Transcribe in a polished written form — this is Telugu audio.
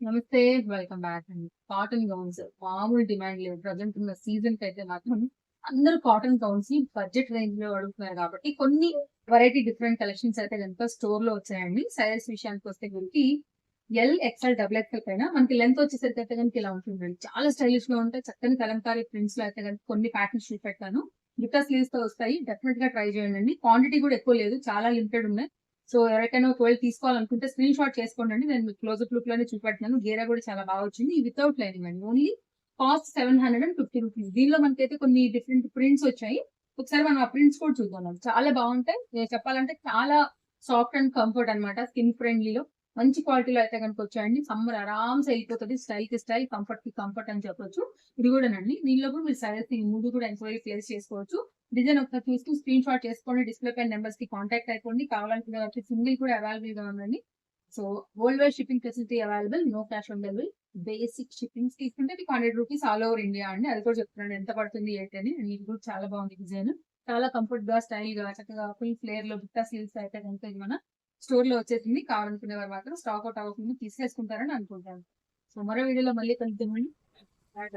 నమస్తే. వెల్కమ్ బ్యాక్ అండి. కాటన్ గౌన్స్ మామూలు డిమాండ్ లేదు. ప్రెజెంట్ ఉన్న సీజన్‌కి అయితే మాత్రం అందరూ కాటన్ గౌన్స్‌ని బడ్జెట్ రేంజ్‌లో అడుగుతున్నారు కాబట్టి కొన్ని వెరైటీ డిఫరెంట్ కలెక్షన్స్ అయితే గనుక స్టోర్‌లో వచ్చాయండి. సైజెస్ విషయానికొస్తే మనకి ఎల్, ఎక్స్‌ఎల్, డబుల్ ఎక్స్‌ఎల్ పైన మనకి లెంత్ వచ్చేసరికి అయితే గనుక ఇలా ఉంటుందండి. చాలా స్టైలిష్‌గా ఉంటాయి. చక్కని కలంకారీ ప్రింట్స్‌లో అయితే గనుక కొన్ని ప్యాటర్న్స్ చూపెట్టాను. బుట్ట స్లీవ్స్‌తో వస్తాయి. డెఫినిట్‌గా ట్రై చేయండండి. క్వాంటిటీ కూడా ఎక్కువ లేదు. చాలా లిమిటెడ్ ఉన్నాయి. సో ఎవరికైనా ఒకవేళ తీసుకోవాలనుకుంటే స్క్రీన్ షాట్ చేసుకోండి. నేను మీకు క్లోజప్ లుక్ లోనే చూపెడుతున్నాను. గేరా కూడా చాలా బాగా వచ్చింది. ఇది వితౌట్ లైనింగ్ అండి. Only cost ₹750. దీనిలో మనకైతే కొన్ని డిఫరెంట్ ప్రింట్స్ వచ్చాయి. ఒకసారి మనం ఆ ప్రింట్స్ కూడా చూద్దాం. చాలా బాగుంటాయి. నేను చెప్పాలంటే చాలా సాఫ్ట్ అండ్ కంఫర్ట్ అన్నమాట. స్కిన్ ఫ్రెండ్లీలో మంచి క్వాలిటీలో అయితే కనుక వచ్చాయండి. సమ్మర్ ఆరామ్స్ వెళ్ళిపోతుంది. స్టైల్ కి స్టైల్, కంఫర్ట్ కి కంఫర్ట్ అని చెప్పొచ్చు. ఇది కూడానండి. దీనిలో కూడా మీరు సైజెస్ ముందు కూడా ఎంక్వైరీ ప్లేస్ చేసుకోవచ్చు. డిజైన్ ఒకసారి చూస్తూ స్క్రీన్ షాట్ చేసుకోండి. డిస్‌ప్లే పైన నంబర్స్‌కి కాంటాక్ట్ అయిపోండి. కావాలనుకునే వారికి సింగిల్ కూడా అవైలబుల్‌గా ఉందండి. So, world wide shipping facility available. No cash on delivery. Basic shippings తీసుకుంటే మీకు ₹100 ఆల్ ఓవర్ ఇండియా అండి. అది కూడా చెప్తున్నాను ఎంత పడుతుంది ఏంటని. అండ్ ఇది కూడా చాలా బాగుంది డిజైన్. చాలా కంఫర్ట్‌గా, స్టైల్‌గా చక్కగా ఫుల్ ఫ్లేర్‌లో బుట్టా స్లీవ్స్ అయితే గనుక ఇది మన స్టోర్‌లో వచ్చేసింది. కావాలనుకునే వారు మాత్రం స్టాక్ ఔట్ అవ్వకుండా తీసేసుకుంటారని అనుకుంటాను. సో, మరో వీడియోలో మళ్ళీ కలుద్దామండి. Bye bye.